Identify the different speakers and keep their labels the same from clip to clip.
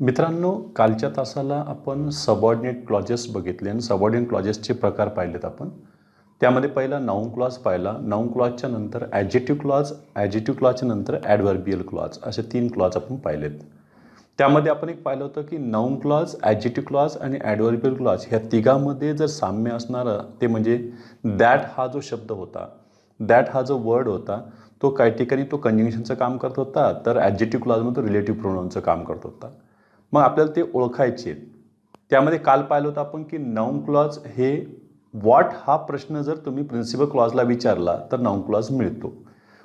Speaker 1: मित्रांनो, कालच्या तासाला आपण सबऑर्डिनेट क्लॉजेस बघितले आणि सबऑर्डिनेट क्लॉजेसचे प्रकार पाहिलेत आपण. त्यामध्ये पहिला नाउन क्लॉज पाहिला. नाउन क्लॉजच्या नंतर ॲडजेक्टिव्ह क्लॉज, ॲडजेक्टिव्ह क्लॉजच्या नंतर ॲडव्हर्बियल क्लॉज, असे 3 क्लॉज आपण पाहिलेत. त्यामध्ये आपण एक पाहिलं होतं की नाउन क्लॉज, ॲडजेक्टिव्ह क्लॉज आणि ॲडव्हर्बियल क्लॉज ह्या तिघांमध्ये जर साम्य असणारं ते म्हणजे दॅट हा जो शब्द होता, दॅट हा जो वर्ड होता, तो काही ठिकाणी तो कंजंक्शनचं काम करत होता, तर ॲडजेक्टिव्ह क्लॉजमध्ये तो रिलेटिव्ह प्रोनाऊनचं काम करत होता. मग आपल्याला ते ओळखायचे. त्यामध्ये काल पाहिलं होतं आपण की नाउन क्लॉज हे व्हॉट हा प्रश्न जर तुम्ही प्रिन्सिपल क्लॉजला विचारला तर नाउन क्लॉज मिळतो.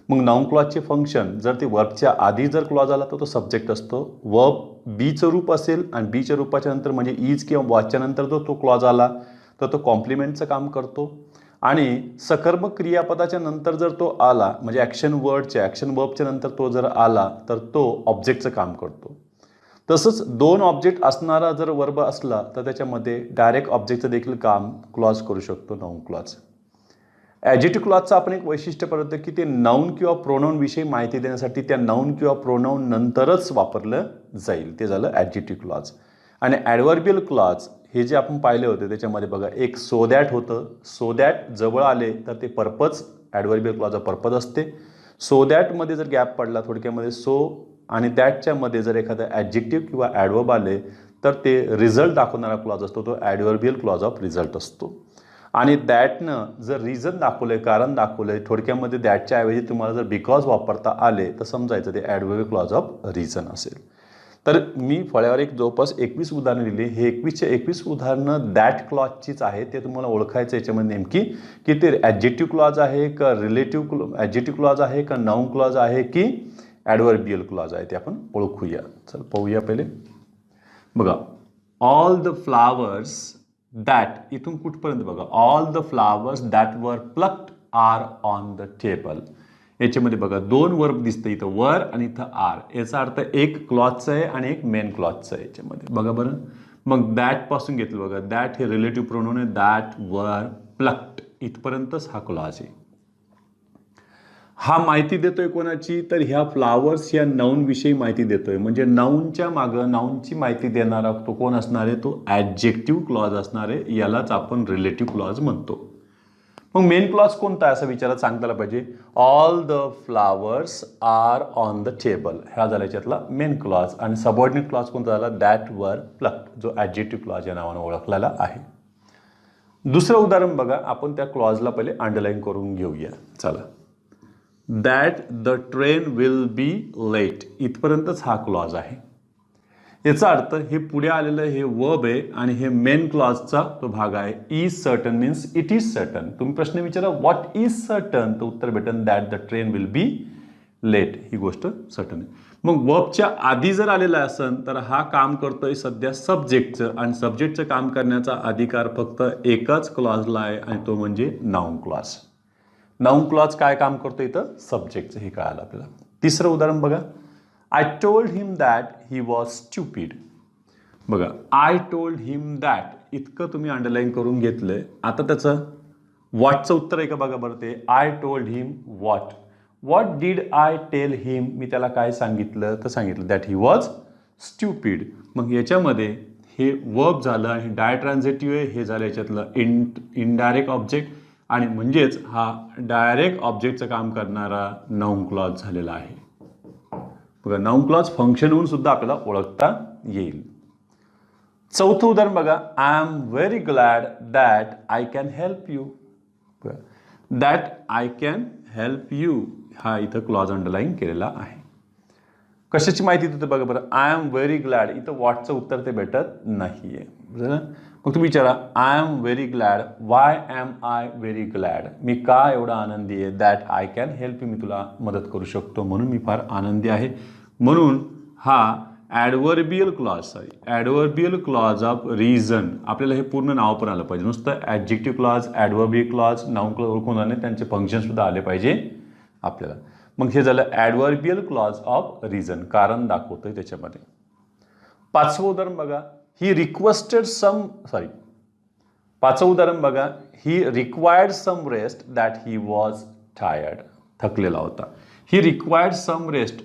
Speaker 1: मग नाउन क्लॉजचे फंक्शन जर ते वर्बच्या आधी जर क्लॉज आला तर तो सब्जेक्ट असतो. वर्ब बीचं रूप असेल आणि बीच्या रूपाच्या नंतर म्हणजे इज किंवा वॉचच्या नंतर जर तो क्लॉज आला तर तो कॉम्प्लिमेंटचं काम करतो. आणि सकर्मक क्रियापदाच्या नंतर जर तो आला म्हणजे ॲक्शन वर्बच्या नंतर तो जर आला तर तो ऑब्जेक्टचं काम करतो. तसंच 2 ऑब्जेक्ट असणारा जर वर्ब असला तर त्याच्यामध्ये डायरेक्ट ऑब्जेक्टचं देखील काम क्लॉज करू शकतो नाउन क्लॉज. ॲडजेक्टिव्ह क्लॉजचं आपण एक वैशिष्ट्य पाहतो की ते नाउन किंवा प्रोनाऊन विषयी माहिती देण्यासाठी त्या नाउन किंवा प्रोनाऊन नंतरच वापरलं जाईल. ते झालं ॲडजेक्टिव्ह क्लॉज. आणि ॲडव्हर्बियल क्लॉज हे जे आपण पाहिले होते त्याच्यामध्ये बघा एक सो दॅट होतं. सो दॅट जवळ आले तर ते पर्पज, ॲडव्हर्बियल क्लॉजचा पर्पज असते. सो दॅटमध्ये जर गॅप पडला थोडक्यामध्ये सो आणि दॅटच्या मध्ये जर एखादा ॲडजेक्टिव्ह किंवा ॲडवर्ब आले तर ते रिझल्ट दाखवणारा क्लॉज असतो, तो ॲडव्हर्बियल क्लॉज ऑफ रिझल्ट असतो. आणि दॅटनं जर रिझन दाखवलं आहे, कारण दाखवलं आहे, थोडक्यामध्ये दॅटच्या ऐवजी तुम्हाला जर बिकॉज वापरता आले तर समजायचं ते ॲडव्हर्बियल क्लॉज ऑफ रिझन असेल. तर मी फळ्यावर एक जवळपास 21 उदाहरणं दिली. हे 21च्या 21 उदाहरणं दॅट क्लॉजचीच आहे. ते तुम्हाला ओळखायचं याच्यामध्ये नेमकी की ते ॲडजेक्टिव्ह क्लॉज आहे का ॲडजेक्टिव्ह क्लॉज आहे का नाउन क्लॉज आहे की ॲडव्हर्बियल क्लॉज आहे ते आपण ओळखूया. चल पाहूया पहिले. बघा, ऑल द फ्लावर्स दॅट, इथून कुठपर्यंत बघा, all the flowers that were plucked are on the table. याच्यामध्ये बघा 2 वर्ब दिसतं, इथं वर आणि इथं आर. याचा अर्थ एक क्लॉजचा आहे आणि एक मेन क्लॉजचा आहे याच्यामध्ये. बघा बरं, मग दॅट पासून घेतलं बघा, दॅट हे रिलेटिव्ह प्रोनाऊन आहे. दॅट वर प्लक्ड इथपर्यंतच हा क्लॉज आहे. हा माहिती देतोय कोणाची, तर ह्या फ्लावर्स या नाउन विषयी माहिती देतोय. म्हणजे नाउनच्या मागं नाउनची माहिती देणारा तो कोण असणार आहे, तो ॲडजेक्टिव्ह क्लॉज असणार आहे. यालाच आपण रिलेटिव्ह क्लॉज म्हणतो. मग मेन क्लॉज कोणता आहे असं विचारात सांगताना पाहिजे. All the flowers are on the table हा झाला याच्यातला मेन क्लॉज. आणि सबऑर्डिनेट क्लॉज कोणता झाला, दॅट वर प्लक्ड, जो ॲडजेक्टिव्ह क्लॉज या नावाने ओळखलेला आहे. दुसरं उदाहरण बघा, आपण त्या क्लॉजला पहिले अंडरलाईन करून घेऊया. चला, that the train will be late इथपर्यंतच हा क्लॉज आहे. याचा अर्थ हे पुढे आलेलं हे वर्ब आहे आणि हे मेन क्लॉजचा तो भाग आहे. Is certain means it is certain. तुम्ही प्रश्न विचारा व्हॉट इज सर्टन, तर उत्तर भेटेल that the train will be late. ही गोष्ट सर्टन आहे. मग वर्बच्या आधी जर आलेला असेल तर हा काम करतोय सध्या सब्जेक्टचं, आणि सब्जेक्टचं काम करण्याचा अधिकार फक्त एकाच क्लॉजला आहे आणि तो म्हणजे नाउन क्लॉज. नाउन क्लॉज काय काम करतो इथं, सब्जेक्टचं, हे कळालं आपल्याला. तिसरं उदाहरण बघा, I told him that he was stupid. बघा, आय टोल्ड हिम दॅट इतकं तुम्ही अंडरलाईन करून घेतलंय. आता त्याचं व्हॉटचं उत्तर आहे का बघा बरं. ते I told him what did I tell him, मी त्याला काय सांगितलं, तर सांगितलं दॅट ही वॉज स्टुपिड. मग याच्यामध्ये हे वर्ब झालं आणि डाय ट्रान्झिटिव्ह आहे, हे झालं याच्यातलं इनडायरेक्ट ऑब्जेक्ट, आणि म्हणजेच हा डायरेक्ट ऑब्जेक्टचं काम करणारा नाउन क्लॉज झालेला आहे. बघा, नाउन क्लॉज फंक्शन होऊन सुद्धा आपल्याला ओळखता येईल. चौथं उदाहरण बघा, I am very glad that I can help you. That I can help you हा इथं क्लॉज अंडरलाईन केलेला आहे. कशाची माहिती देतं बघा बरं, आय एम व्हेरी ग्लॅड, इथं व्हॉटचं उत्तर ते भेटत नाहीये. मग तुम्ही विचारा, I am very glad, why am I very glad, मी का एवढा आनंदी आहे. That I can help you, मी तुला मदत करू शकतो म्हणून मी फार आनंदी आहे. म्हणून हा ॲडव्हर्बियल क्लॉज ऑफ रिझन. आपल्याला हे पूर्ण नाव पण आलं पाहिजे, नुसतं adjective clause, adverbial clause, noun clause ओळखून आले, त्यांचे फंक्शन सुद्धा आले पाहिजे आपल्याला. मग हे झालं ॲडव्हर्बियल क्लॉज ऑफ रिझन, कारण दाखवतोय त्याच्यामध्ये. पाचवं उदाहरण बघा, पाचवं उदाहरण बघा, he required some rest that he was tired, थकलेला होता. He required some rest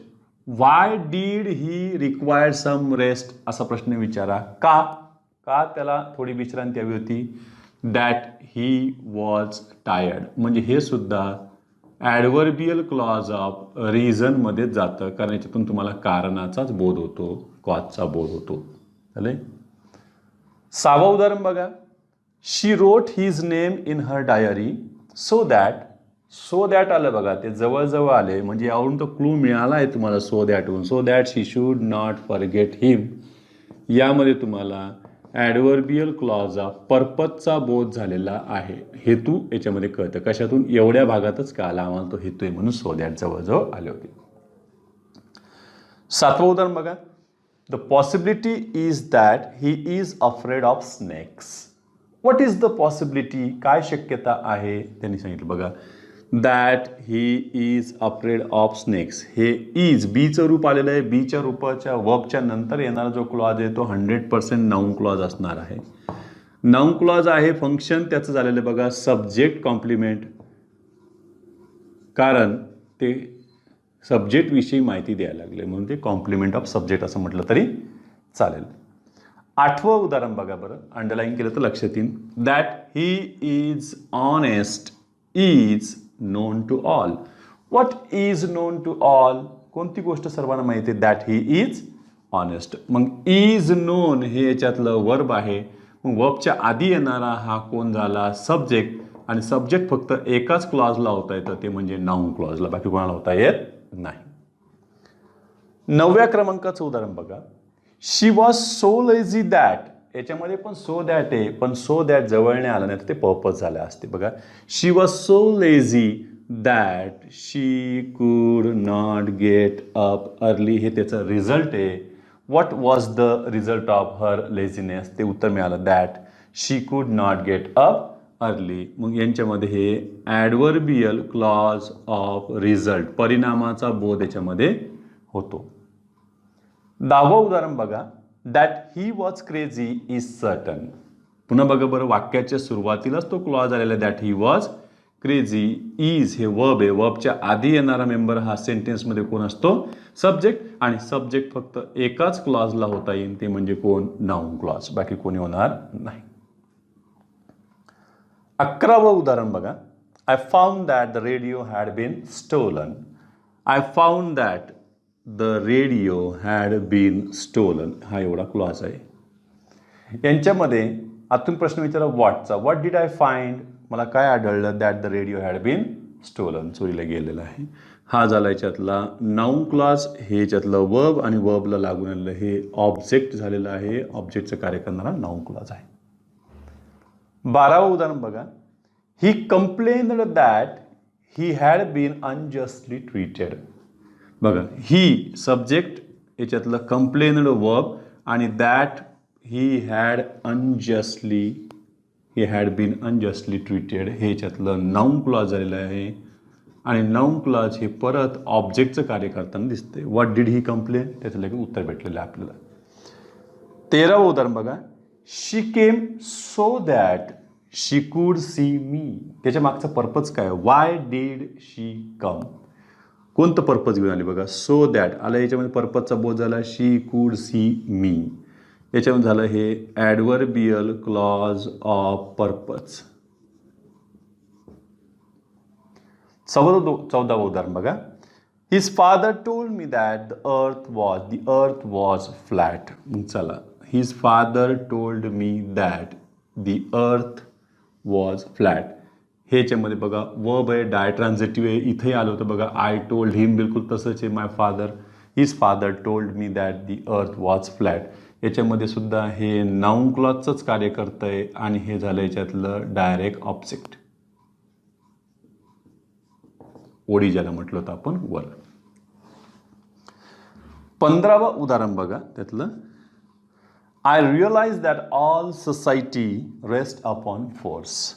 Speaker 1: why did he required some rest असा प्रश्न विचारा. का का त्याला थोडी विश्रांती हवी होती. दॅट ही वॉज टायर्ड म्हणजे हे सुद्धा ॲडव्हर्बियल क्लॉज ऑफ रिझनमध्येच जातं, कारण याच्यातून तुम्हाला कारणाचाच बोध होतो, कॉजचा बोध होतो. चालेल. 6वं उदाहरण बघा. She wrote his name in her diary so that आलं बघा, ते जवळजवळ आले म्हणजे यावरून तो क्लू मिळाला आहे तुम्हाला सो दॅटहून. So that she should not forget him. यामध्ये तुम्हाला ॲडव्हर्बियल क्लॉज ऑफ पर्पजचा बोध झालेला आहे. हेतू याच्यामध्ये कळतं. कशातून? एवढ्या भागातच का आला आम्हाला तो हेतू आहे म्हणून सो दॅट जवळजवळ आले होते. 7वं उदाहरण बघा. The possibility is that he is afraid of snakes. What is the possibility? काय शक्यता आहे त्यांनी सांगितलं बघा. That he is afraid of snakes. हे इज बीचं रूप आलेलं आहे. बीच्या रूपाच्या वर्बच्या नंतर येणारा जो क्लॉज आहे तो 100% नाऊन क्लॉज असणार आहे. नाऊन क्लॉज आहे. फंक्शन त्याचं झालेलं आहे बघा सब्जेक्ट कॉम्प्लिमेंट, कारण ते सब्जेक्टविषयी माहिती द्यायला लागले म्हणून ते कॉम्प्लिमेंट ऑफ सब्जेक्ट असं म्हटलं तरी चालेल. 8वं उदाहरण बघा बरं. अंडरलाईन केलं तर लक्षात येईल. That he is honest is known to all. What is known to all? कोणती गोष्ट सर्वांना माहिती आहे? That he is honest. मग इज नोन हे याच्यातलं वर्ब आहे. मग वर्बच्या आधी येणारा हा कोण झाला? सब्जेक्ट. आणि सब्जेक्ट फक्त एकाच क्लॉजला होता येतं, ते म्हणजे नाऊन क्लॉजला, बाकी कोणाला होता येत नाही. 9व्या क्रमांकाचं उदाहरण बघा. शी वॉज सो लेझी दॅट. याच्यामध्ये पण सो दॅट आहे, पण सो दॅट जवळ नाही आलं नाही तर ते पर्पज झालं असते बघा. शी वॉज सो लेझी दॅट शी कुड नॉट गेट अप अर्ली. हे त्याचं रिझल्ट आहे. What was the result of her laziness? ते उत्तर मिळालं दॅट शी कुड नॉट गेट अप अर्ली. मग यांच्यामध्ये हे ॲडव्हर्बियल क्लॉज ऑफ रिझल्ट, परिणामाचा बोध याच्यामध्ये होतो. 10वं उदाहरण बघा. That he was crazy is certain. पुन्हा बघा बरं, वाक्याच्या सुरुवातीलाच तो क्लॉज आलेला आहे that he was crazy. Is हे वर्ब आहे. वर्बच्या आधी येणारा मेंबर हा सेंटेन्समध्ये कोण असतो? सब्जेक्ट. आणि सब्जेक्ट फक्त एकाच क्लॉजला होता येईल, ते म्हणजे कोण? नाऊन क्लॉज, बाकी कोणी होणार नाही. 11वं उदाहरण बघा. I found that the radio had been stolen. I found that the radio had been stolen. हा एवढा क्लॉज आहे. यांच्यामध्ये आतून प्रश्न विचारा व्हॉटचा. What did I find? मला काय आढळलं? That the radio had been stolen, चोरीला गेलेला आहे. हा झाला याच्यातला नाऊन क्लॉज. हे याच्यातलं वर्ब आणि वर्बला लागून आलेलं हे ऑब्जेक्ट झालेलं आहे. ऑब्जेक्टचं कार्य करणारा नाऊन क्लॉज आहे. 12वं उदाहरण बघा. He complained that he had been unjustly treated. बघा, ही सब्जेक्ट, याच्यातलं कंप्लेन्ड वर्ब आणि that he had unjustly, he had been unjustly treated हे याच्यातलं नाऊन क्लॉज झालेलं आहे. आणि नाऊन क्लॉज हे परत ऑब्जेक्टचं कार्य करताना दिसते. What did he complain? त्याचं लगेच उत्तर भेटलेलं आहे आपल्याला. 13वं उदाहरण बघा. She came so that she could see मी. त्याच्या मागचा पर्पज काय? Why did she come? कोणतं पर्पज घेऊन आली बघा. सो दॅट आलं, याच्यामध्ये पर्पजचा बोध झाला. शी कुड सी मी, याच्यामध्ये झालं हे ॲडव्हर्बियल क्लॉज ऑफ पर्पज. 14वं उदाहरण बघा. His father told me that the earth was flat. चला, his father told me that the earth was flat. हे याच्यामध्ये बघा वर्ब आहे, डाय ट्रान्झिटिव्ह आहे. इथे आलं होतं बघा आय टोल्ड हिम, बिलकुल तसंच आहे. My father, his father told me that the earth was flat. याच्यामध्ये सुद्धा हे नाऊन क्लॉजचंच कार्य करतं आहे आणि हे झालं याच्यातलं डायरेक्ट ऑब्जेक्ट, ओडी ज्याला म्हटलं होतं आपण वर. 15वं उदाहरण बघा त्यातलं. I realize that all society rest upon force.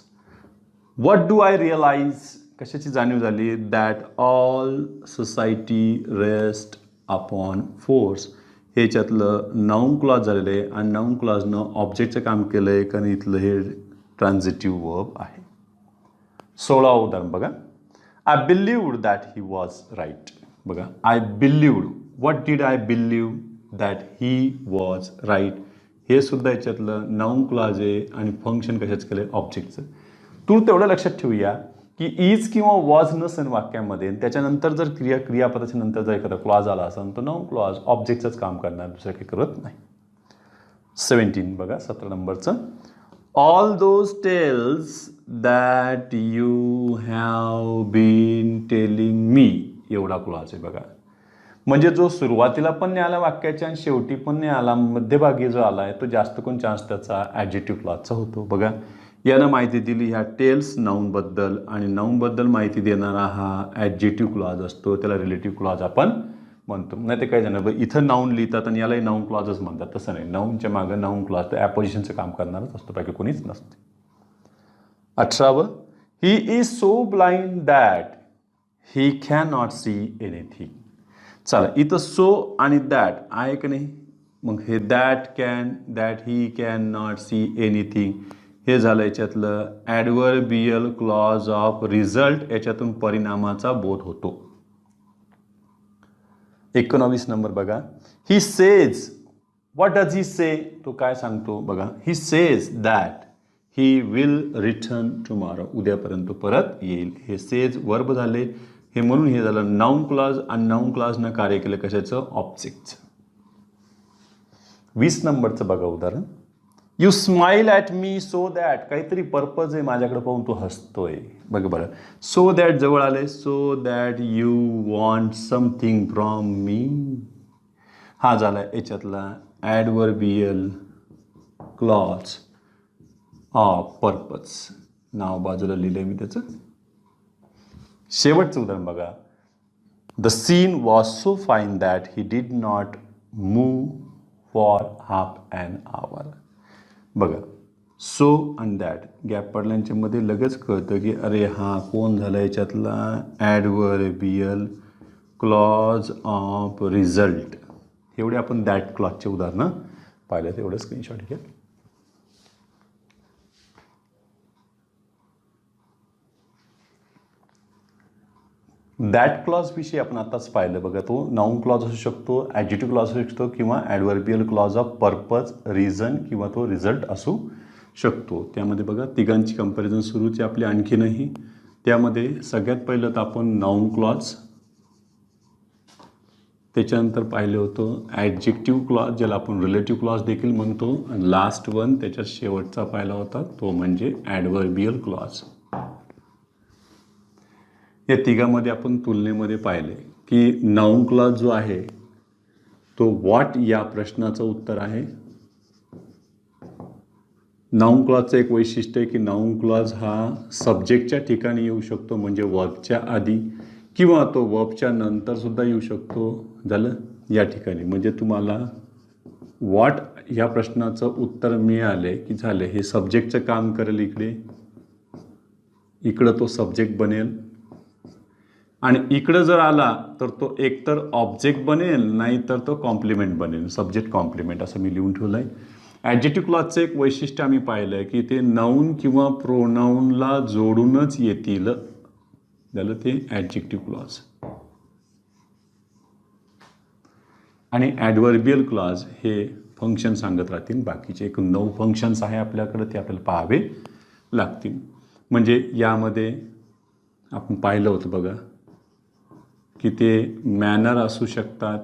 Speaker 1: What do I realize? कशाची जाणीव झाली? That all society rest upon force. हे याच्यातलं नाऊन क्लॉज झालेलं आहे आणि नाऊन क्लॉजनं ऑब्जेक्टचं काम केलं आहे, कारण इथलं हे ट्रान्झिटिव्ह वर्ब आहे. 16वं उदाहरण बघा. I believed that he was right. बघा, I believed. What did I believe that he was right. हे सुद्धा याच्यातलं नाऊन क्लॉज आहे आणि फंक्शन कशाचं केलं, ऑब्जेक्टचं. तू तेवढं लक्षात ठेवूया की इज किंवा वॉज नसेल वाक्यामध्ये, त्याच्यानंतर जर क्रियापदाच्या नंतर जर एखादा क्लॉज आला असेल तर नाऊन क्लॉज ऑब्जेक्टचंच काम करणार, दुसरं काही करत नाही. 17 बघा, 17 नंबरचं. All those tales that you have been telling me, एवढा क्लॉज आहे बघा. म्हणजे जो सुरुवातीला पण नाही आला वाक्याच्या आणि शेवटी पण नाही आला, मध्यभागी जो आला आहे तो जास्त कोण चान्स त्याचा ॲडजेक्टिव्ह क्लॉजचा होतो. बघा, यानं माहिती दिली ह्या टेल्स नाऊनबद्दल, आणि नाऊनबद्दल माहिती देणारा हा ॲडजेक्टिव्ह क्लॉज असतो, त्याला रिलेटिव्ह क्लॉज आपण म्हणतो. नाही ते काय जाणार, इथं नाऊन लिहितात आणि यालाही नाऊन क्लॉजच म्हणतात, तसं नाही. नाऊनच्या मागं नाऊन क्लॉज तर ॲपोजिशनचं काम करणारच असतो, बाकी कोणीच नसते. 18, he is so blind that he can not see anything. चला, इथं सो आणि दॅट आहे का नाही, मग हे that he can not see anything हे झालं याच्यातलं ॲडव्हर्बियल क्लॉज ऑफ रिझल्ट, याच्यातून परिणामाचा बोध होतो. 19 नंबर बघा, he says. What does he say, तो काय सांगतो बघा, he says that he will return tomorrow, उद्यापर्यंत परत येईल. हे सेज वर्ब झाले, हे म्हणून हे झालं नाऊन क्लॉज, आणि नाऊन क्लॉजनं कार्य केलं कशाचं, ऑब्जेक्टचं. 20 नंबरचं बघा उदाहरण. You smile at me so that, काहीतरी पर्पज आहे माझ्याकडे पाहून तो हसतोय. बघा बरं, सो दॅट जवळ आले, so that you want something from me, हा झाला याच्यातला ॲडव्हर्बियल क्लॉज ऑफ पर्पज. नाव बाजूला लिहिलंय मी त्याचं. शेवटचं उदाहरण बघा. The scene was so fine that he did not move for half an hour. बघा, सो आणि दॅट गॅप पडल्यांच्यामध्ये लगेच कळतं की अरे हा कोण झाला याच्यातला ॲडव्हर्बियल क्लॉज ऑफ रिझल्ट. एवढे आपण दॅट क्लॉजचे उदाहरणं पाहिलं, तेवढं स्क्रीनशॉट घ्या. दॅट क्लॉज विषयी आपण आताच पाहिलं बघा. तो नाऊन क्लॉज असू शकतो, ॲडजेक्टिव्ह क्लॉज असू शकतो, किंवा ॲडव्हर्बियल क्लॉज ऑफ पर्पज, रिझन, किंवा तो रिझल्ट असू शकतो. त्यामध्ये बघा तिघांची कंपॅरिझन सुरूच आहे आपली आणखीनही. त्यामध्ये सगळ्यात पहिलं तर आपण नाऊन क्लॉज, त्याच्यानंतर पाहिलं होतं ॲडजेक्टिव्ह क्लॉज, ज्याला आपण रिलेटिव्ह क्लॉज देखील म्हणतो, आणि लास्ट वन त्याच्यात शेवटचा पाहिला होता तो म्हणजे ॲडव्हर्बियल क्लॉज. या तिघामध्ये आपण तुलनेमध्ये पाहिले की नाऊन क्लॉज जो आहे तो व्हॉट या प्रश्नाचं उत्तर आहे. नाऊन क्लॉजचं एक वैशिष्ट्य आहे की नाऊन क्लॉज हा सब्जेक्टच्या ठिकाणी येऊ शकतो, म्हणजे वर्बच्या आधी, किंवा तो वर्बच्या नंतर सुद्धा येऊ शकतो. झालं या ठिकाणी, म्हणजे तुम्हाला व्हॉट ह्या प्रश्नाचं उत्तर मिळाले की झाले, हे सब्जेक्टचं काम करेल इकडे, इकडं तो सब्जेक्ट बनेल, आणि इकडं जर आला तर तो एकतर ऑब्जेक्ट बनेल, नाही तर तो कॉम्प्लिमेंट बनेल, सब्जेक्ट कॉम्प्लिमेंट असं मी लिहून ठेवलं आहे. ॲडजेक्टिव्ह क्लॉजचं एक वैशिष्ट्य आम्ही पाहिलं आहे की ते नाऊन किंवा प्रोनाऊनला जोडूनच येतील. झालं ते ॲडजेक्टिव्ह क्लॉज. आणि ॲडव्हर्बियल क्लॉज हे फंक्शन सांगत राहतील. बाकीचे एक 9 फंक्शन्स आहे आपल्याकडे, ते आपल्याला पाहावे लागतील. म्हणजे यामध्ये आपण पाहिलं होतं बघा की ते मॅनर असू शकतात,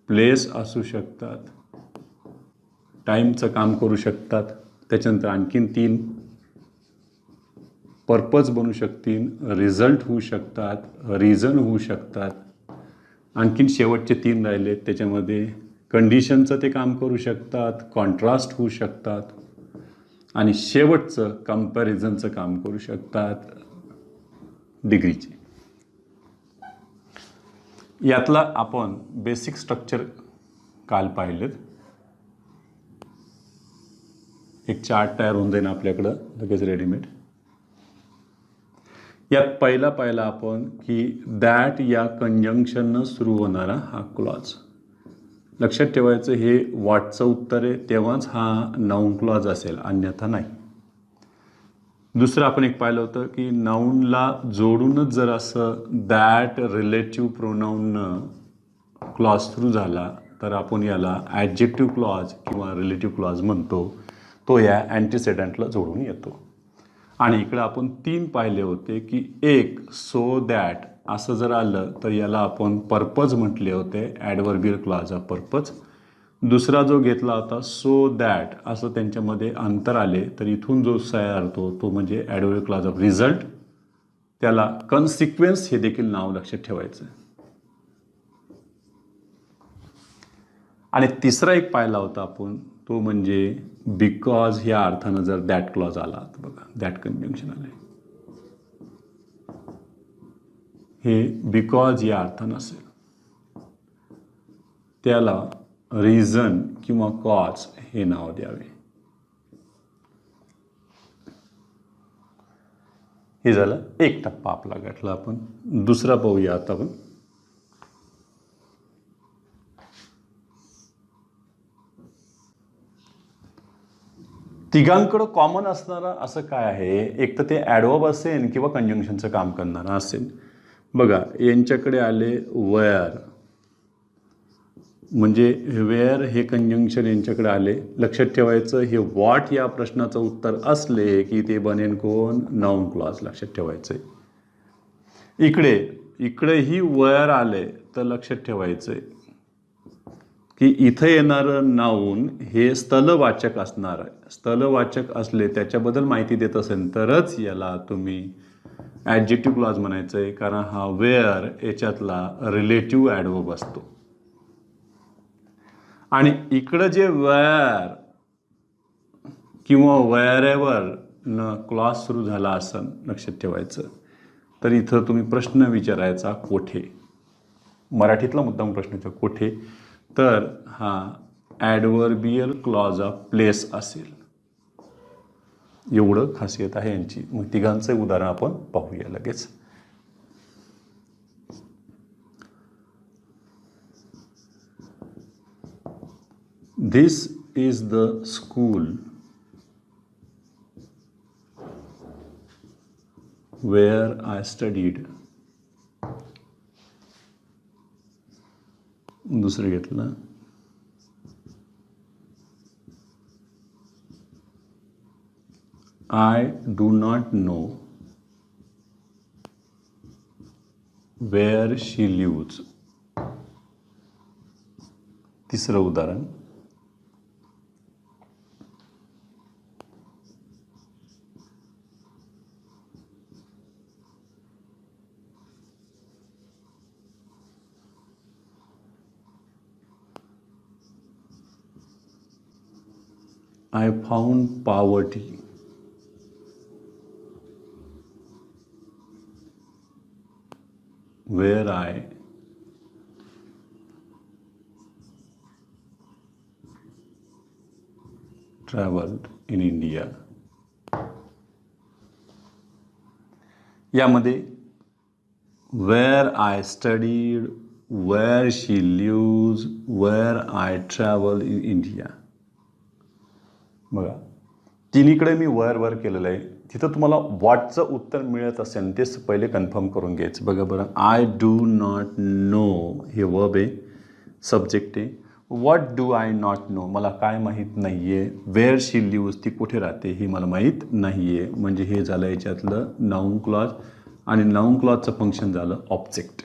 Speaker 1: प्लेस असू शकतात, टाईमचं काम करू शकतात. त्याच्यानंतर आणखीन 3 पर्पज बनू शकतील, रिझल्ट होऊ शकतात, रिझन होऊ शकतात. आणखीन शेवटचे 3 राहिले, त्याच्यामध्ये कंडिशनचं ते काम करू शकतात, कॉन्ट्रास्ट होऊ शकतात, आणि शेवटचं कंपॅरिझनचं काम करू शकतात, डिग्रीचे. यातला आपण बेसिक स्ट्रक्चर काल पाहिलेत. एक चार्ट तयार होऊन जाईल आपल्याकडं लगेच रेडीमेड. यात पहिला आपण की दॅट या कंजंक्शननं सुरू होणारा हा क्लॉज. लक्षात ठेवायचं हे व्हॉटचं उत्तर आहे, तेव्हाच हा नाऊन क्लॉज असेल, अन्यथा नाही. दुसरं आपण एक पाहिलं होतं की नाऊनला जोडूनच जर असं दॅट रिलेटिव्ह प्रोनाऊननं क्लॉज सुरू झाला तर आपण याला ॲडजेक्टिव्ह क्लॉज किंवा रिलेटिव्ह क्लॉज म्हणतो. तो या अँटीसेडंटला जोडून येतो. आणि इकडं आपण 3 पाहिले होते की एक सो दॅट असं जर आलं तर याला आपण पर्पज म्हटले होते, ॲडव्हर्बियल क्लॉज ऑफ पर्पज. दुसरा जो घेतला होता सो दॅट असं त्यांच्यामध्ये अंतर आले तर इथून जो तयार होतो तो म्हणजे ॲडव्हर्बियल क्लॉज ऑफ रिझल्ट. त्याला कन्सिक्वेन्स हे देखील नाव लक्षात ठेवायचं. आणि तिसरा एक पाहिला होता आपण तो म्हणजे बिकॉज ह्या अर्थानं जर दॅट क्लॉज आला तर बघा दॅट कंजंक्शन आले, हे बिकॉज या अर्थानं असेल त्याला रिझन किंवा कॉज हे नाव द्यावे. हे झालं एक टप्पा आपला गाठला. आपण दुसरा पाहूया आता आपण. तिघांकडं कॉमन असणारं असं काय आहे, एक तर ते ॲडवर्ब असेल किंवा कंजंक्शनचं काम करणारं असेल. बघा यांच्याकडे आले वेअर, म्हणजे वेअर हे कंजंक्शन यांच्याकडे आले. लक्षात ठेवायचं हे व्हॉट या प्रश्नाचं उत्तर असले की ते बनेन कोण, नाऊन क्लॉज. लक्षात ठेवायचं इकडेही वेअर आले तर लक्षात ठेवायचं की इथं येणारं नाऊन हे स्थलवाचक असणार आहे. स्थलवाचक असले त्याच्याबद्दल माहिती देत असेल तरच याला तुम्ही ॲडजेक्टिव्ह क्लॉज म्हणायचं आहे, कारण हा वेअर याच्यातला रिलेटिव्ह ॲडवर्ब असतो. आणि इकडं जे वेअर किंवा वेअरएव्हर न क्लॉज सुरू झाला असं लक्षात ठेवायचं. तर इथं तुम्ही प्रश्न विचारायचा कोठे, मराठीतला मुद्दाम प्रश्नाचा कोठे, तर हा ॲडव्हर्बियल क्लॉज ऑफ प्लेस असेल. एवढं खासियत आहे यांची. मग तिघांचं उदाहरण आपण पाहूया लगेच. This is the school where I studied. दुसरं घेतलं I do not know where she lives. तिसरं उदाहरण I found poverty where I traveled in India. यामध्ये where I studied, where she lives, where I travel in India. बघा तिन्हीकडे मी वर केलेलं आहे. तिथं तुम्हाला व्हॉटचं उत्तर मिळत असेल तेच पहिले कन्फर्म करून घ्यायचं. बघा बरं, आय डू नॉट नो हे वर्ब आहे, सब्जेक्ट आहे. What do I not know मला काय माहीत नाही आहे. वेअर शी लिव्ज ती कुठे राहते हे मला माहीत नाही आहे. म्हणजे हे झालं याच्यातलं नाऊन क्लॉज. आणि नाऊन क्लॉजचं फंक्शन झालं object.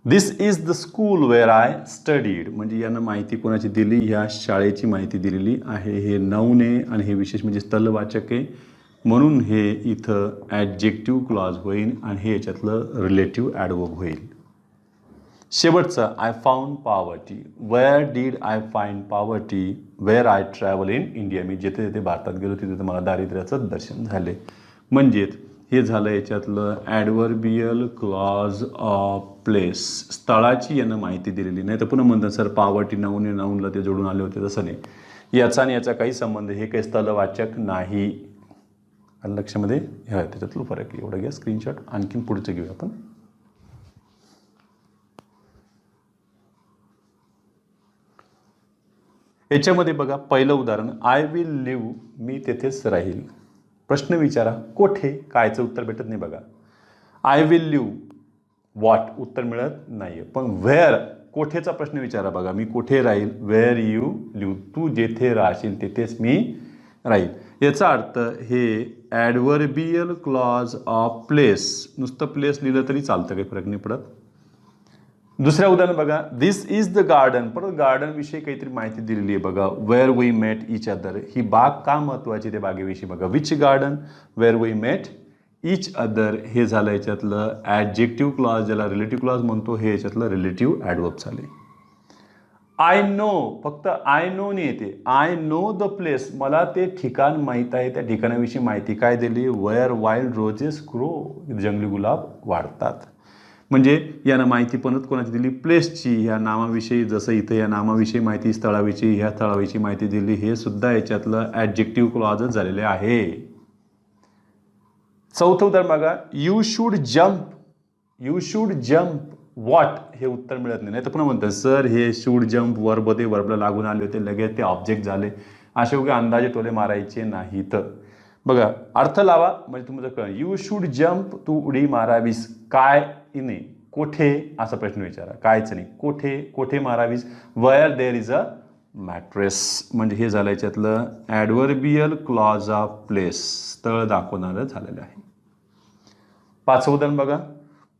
Speaker 1: This is the school wear I studied म्हणजे यानं माहिती कोणाची दिली, ह्या शाळेची माहिती दिलेली आहे. हे नाऊन आहे आणि हे विशेष म्हणजे स्थलवाचक आहे, म्हणून हे इथं ॲडजेक्टिव्ह क्लॉज होईल आणि हे याच्यातलं रिलेटिव्ह ॲडवर्ब होईल. शेवटचं I found poverty. Where did I find poverty, where I travel in India. मी जिथे जिथे भारतात गेलो तिथे मला दारिद्र्याचं दर्शन झाले. म्हणजेच हे झालं याच्यातलं ॲडव्हर्बियल क्लॉज ऑफ प्लेस. स्थळाची यानं माहिती दिलेली नाही. तर पुन्हा म्हणतात सर पॉवर्टी नाऊन आहे, नाऊनला ते जोडून आले होते. तसं नाही, याचा आणि याचा काही संबंध, हे काही स्थलवाचक नाही. लक्षामध्ये ह्या त्याच्यातलं फरक आहे. एवढं घ्या स्क्रीनशॉट. आणखीन पुढचं घेऊया आपण. याच्यामध्ये बघा पहिलं उदाहरण आय विल लिव्ह, मी तेथेच राहील. प्रश्न विचारा. कोठे, कायचं उत्तर भेटत नाही बघा. आय विल लिव्ह, व्हॉट उत्तर मिळत नाही. पण व्हेअर, कोठेचा प्रश्न विचारा बघा. मी कोठे राहील, व्हेअर यू लिव्ह, तू जेथे राहशील तिथेच मी राहील. याचा अर्थ हे ॲडव्हर्बियल क्लॉज ऑफ प्लेस, नुसतं प्लेस लिहिलं तरी चालतं, काही फरक नाही पडत. दुसऱ्या उदाहरण बघा. दिस इज द गार्डन, परत गार्डन विषयी काहीतरी माहिती दिलेली आहे बघा. Where we met each other, ही बाग का महत्वाची ते बागेविषयी बघा. Which garden, where we met each other, हे झालं याच्यातलं ॲडजेक्टिव्ह क्लॉज, ज्याला रिलेटिव्ह क्लॉज म्हणतो, हे याच्यातलं रिलेटिव्ह ॲडवर्ब झाले. आय नो, फक्त आय नो नाही येते. आय नो द प्लेस, मला ते ठिकाण माहीत आहे, त्या ठिकाणाविषयी माहिती काय दिली, वेअर वाईल्ड रोजेस ग्रो, जंगली गुलाब वाढतात. म्हणजे यानं माहिती पण कोणाची दिली, प्लेसची, ह्या नावाविषयी. जसं इथं या नावाविषयी माहिती, स्थळाविषयी, ह्या स्थळाविषयी माहिती दिली, हे सुद्धा याच्यातलं ॲडजेक्टिव्ह क्लॉजच झालेले आहे. चौथं उदाहरण बघा. You should jump, you should jump what, हे उत्तर मिळत नाही. तर पुन्हा म्हणतात सर हे शूड जम्प वर्ब होते, वर्बला लागून आले होते, लगेच ते ऑब्जेक्ट झाले, असे उगे अंदाजे टोले मारायचे नाहीत. बघा अर्थ लावा म्हणजे तुमचं कळ. यू शुड जम्प, तू उडी मारावीस. काय नाही, कोठे असा प्रश्न विचारा, कायच नाही, कोठे, कोठे मारावीस. Where there is a mattress, म्हणजे हे झालं याच्यातलं ॲडव्हर्बियल क्लॉज ऑफ प्लेस, स्थळ दाखवणारं झालेलं आहे. पाचवं उदाहरण बघा.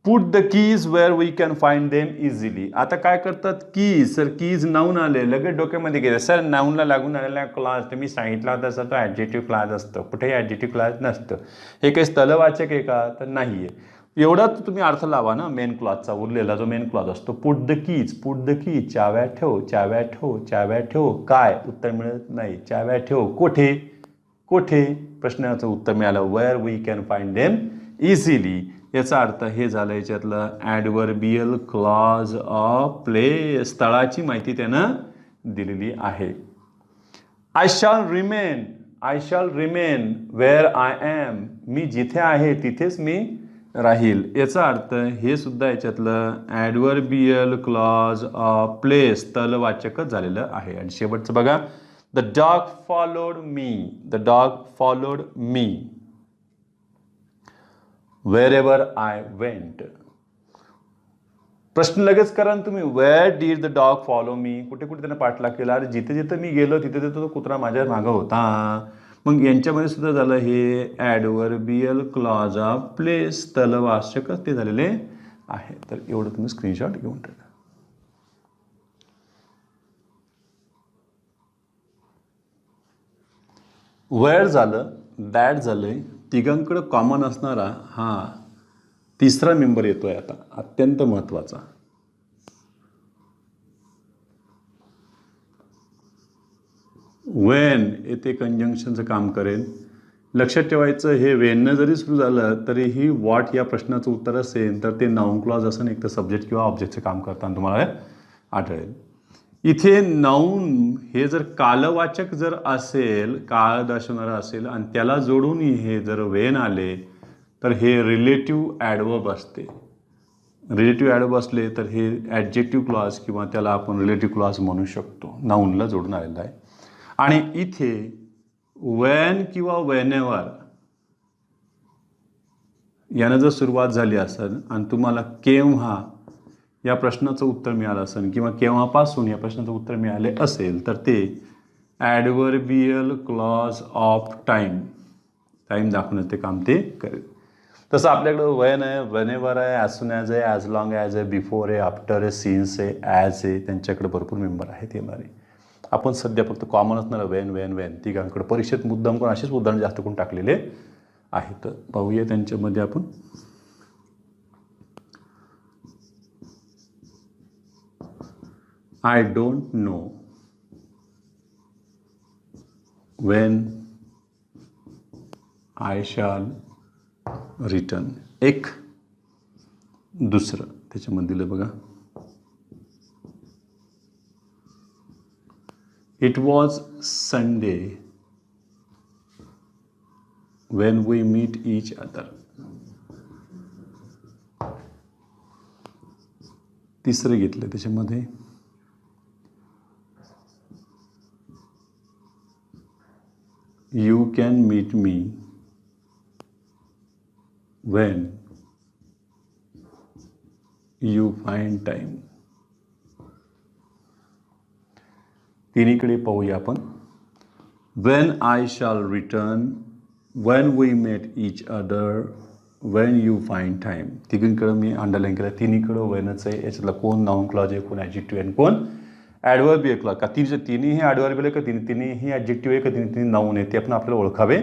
Speaker 1: Put the keys where we can find them easily. आता काय करतात, कीज, सर कीज नाऊन आले, लगेच डोक्यामध्ये गेले, सर नाऊनला लागून आलेला क्लॉज तुम्ही सांगितला होता सर, तो ॲडजेक्टिव्ह क्लॉज असतो, कुठेही ॲडजेक्टिव्ह क्लॉज नसतं. हे काही स्थलवाचक आहे का, तर नाही आहे. एवढाच तुम्ही अर्थ लावा ना मेन क्लॉजचा, उरलेला जो मेन क्लॉज असतो. Put the keys, put the keys, चाव्या ठेव, चाव्या ठेव, चाव्या ठेव. काय उत्तर मिळत नाही, चाव्या ठेव. कोठे, कोठे प्रश्नाचं उत्तर मिळालं, where we can find them easily. याचा अर्थ हे झालं याच्यातलं ॲडव्हर्बियल क्लॉज ऑफ प्लेस, स्थळाची माहिती त्यानं दिलेली आहे. I shall remain, I shall remain where I am, मी जिथे आहे तिथेच मी राहील. याचा अर्थ हे सुद्धा याच्यातलं ॲडव्हर्बियल क्लॉज ऑफ प्लेस, स्थलवाचकच झालेलं आहे. आणि शेवटचं बघा. The dog followed me, the dog followed me wherever I went. प्रश्न लगेच करा तुम्ही, where did the dog follow me, कुठे कुठे त्याने पाठलाग केला. अरे जिथे जिथे मी गेलो तिथे तिथे तो कुत्रा माझ्या मागं होता. मग यांच्यामध्ये सुद्धा झालं हे ॲडव्हर्बियल क्लॉज ऑफ प्लेस, स्थलवाचक ते झालेले आहे. तर एवढं तुम्ही स्क्रीनशॉट घेऊन टाका. वेअर झालं, दॅट झालंय, तिघांकडे कॉमन असणारा हा तिसरा मेंबर येतोय आता, अत्यंत महत्वाचा. वेन येथे कंजंक्शनचं काम करेल. लक्षात ठेवायचं हे वेननं जरी सुरू झालं तरीही व्हॉट या प्रश्नाचं उत्तर असेल तर ते नाऊन क्लॉज असेल, एक तर सब्जेक्ट किंवा ऑब्जेक्टचं काम करताना तुम्हाला आढळेल. इथे नाऊन हे जर कालवाचक जर असेल, काळ दर्शवणारं असेल आणि त्याला जोडून हे जर वेन आले तर हे रिलेटिव्ह ॲडवर्ब असते. रिलेटिव्ह ॲडवर्ब असले तर हे ॲडजेक्टिव्ह क्लॉज किंवा त्याला आपण रिलेटिव्ह क्लॉज म्हणू शकतो, नाऊनला जोडून आलेला आहे. आणि इथे वेन किंवा वेनेवर यानं जर सुरुवात झाली असेल आणि तुम्हाला केव्हा या प्रश्नाचं उत्तर मिळालं असेल किंवा केव्हापासून या प्रश्नाचं उत्तर मिळाले असेल तर ते ॲडव्हर्बियल क्लॉज ऑफ टाईम, टाईम दाखवण्याचं ते काम ते करेल. तसं आपल्याकडं वेन आहे, वेनेवर आहे, ॲज सून ॲज आहे, ॲज लॉंग ॲज आहे, बिफोर आहे, आफ्टर आहे, सिन्स आहे, ॲज आहे, त्यांच्याकडे भरपूर मेंबर आहेत येणारे. आपण सध्या फक्त कॉमन असणारं वेन वेन वेन तिघांकडे परीक्षेत मुद्दाम करून असेच उदाहरण जास्त करून टाकलेले आहेत. पाहूया त्यांच्यामध्ये आपण. I don't know when I shall return. एक दुसरं त्याच्यामध्ये दिलं बघा. It was Sunday when we meet each other. तिसरं घेतलं त्याच्यामध्ये. You can meet me when you find time. तिन्हीकडे पाहूया आपण. when I shall return, when we met each other, when you find time. तिघींकडं मी अंडरलाईन केलं. तिन्हीकडं whenच आहे. याच्यातला कोण नाउन क्लॉज आहे, कोण ॲडजेक्टिव्ह आहे, कोण ॲडव्हर्बियल क्लॉज. का तिन्ही ॲडव्हर्बियल आहे, का तिन्ही ॲडजेक्टिव्ह आहे, का तिन्ही नाउन आहे, ते आपण आपल्याला ओळखावे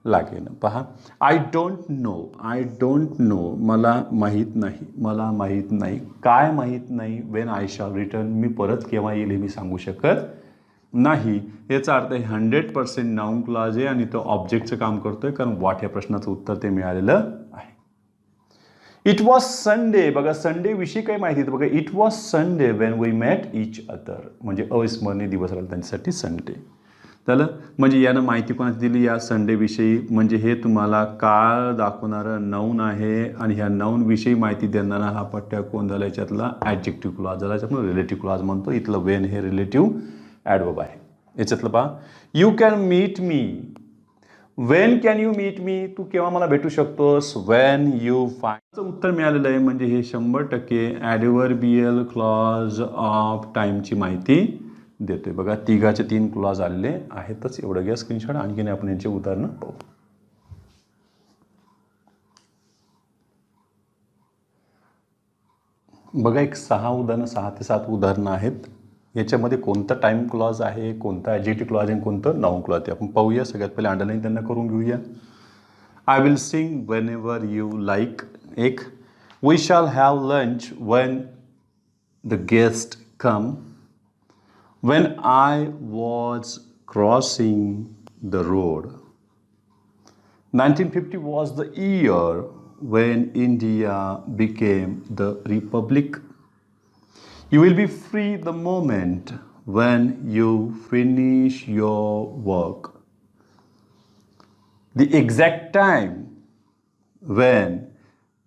Speaker 1: लागेल. पहा, आय डोंट नो, मला माहीत नाही. काय माहीत नाही. वेन आय शॅल रिटर्न, मी परत केव्हा येईल हे मी सांगू शकत नाही. याचा अर्थ 100% नाउन क्लॉज आहे आणि तो ऑब्जेक्टचं काम करतोय, कारण व्हॉट या प्रश्नाचं उत्तर ते मिळालेलं आहे. It was Sunday. बघा, संडे विषयी काही माहिती आहे बघा. It was Sunday when we met each other, म्हणजे अविस्मरणीय दिवस राहिला त्यांच्यासाठी संडे. झालं. म्हणजे यानं माहिती कोणाची दिली या संडेविषयी, म्हणजे हे तुम्हाला काळ दाखवणारं नाऊन आहे आणि ह्या नाऊनविषयी माहिती देणारा हा पट्ट्या कोण झाला, याच्यातला ॲडजेक्टिव्ह क्लॉज झाला, याच्यात रिलेटिव्ह क्लॉज म्हणतो. इथलं वेन हे रिलेटिव्ह ॲडवर्ब आहे. याच्यातलं पहा, you can meet me. When can you meet me, तू केव्हा मला भेटू शकतोस. When you find. उत्तर मिळालेलं आहे, म्हणजे हे 100% ॲडव्हर्बियल क्लॉज ऑफ टाईमची माहिती देतोय. बघा, तिघाचे 3 क्लॉज आलेले आहेतच. एवढं घ्या स्क्रीनशॉट. आणखीन आपण यांची उदाहरणं पाहू. बघा, एक 6 ते 7 उदाहरणं आहेत. याच्यामध्ये कोणतं टाईम क्लॉज आहे, कोणतं ॲडजेक्टिव्ह क्लॉज आहे, कोणतं नाउन क्लॉज आहे आपण पाहूया. सगळ्यात पहिले अंडरलाईन त्यांना करून घेऊया. I will sing whenever you like. एक, we shall have lunch when the guest come. When I was crossing the road. 1950 was the year when India became the republic. You will be free the moment when you finish your work. The exact time when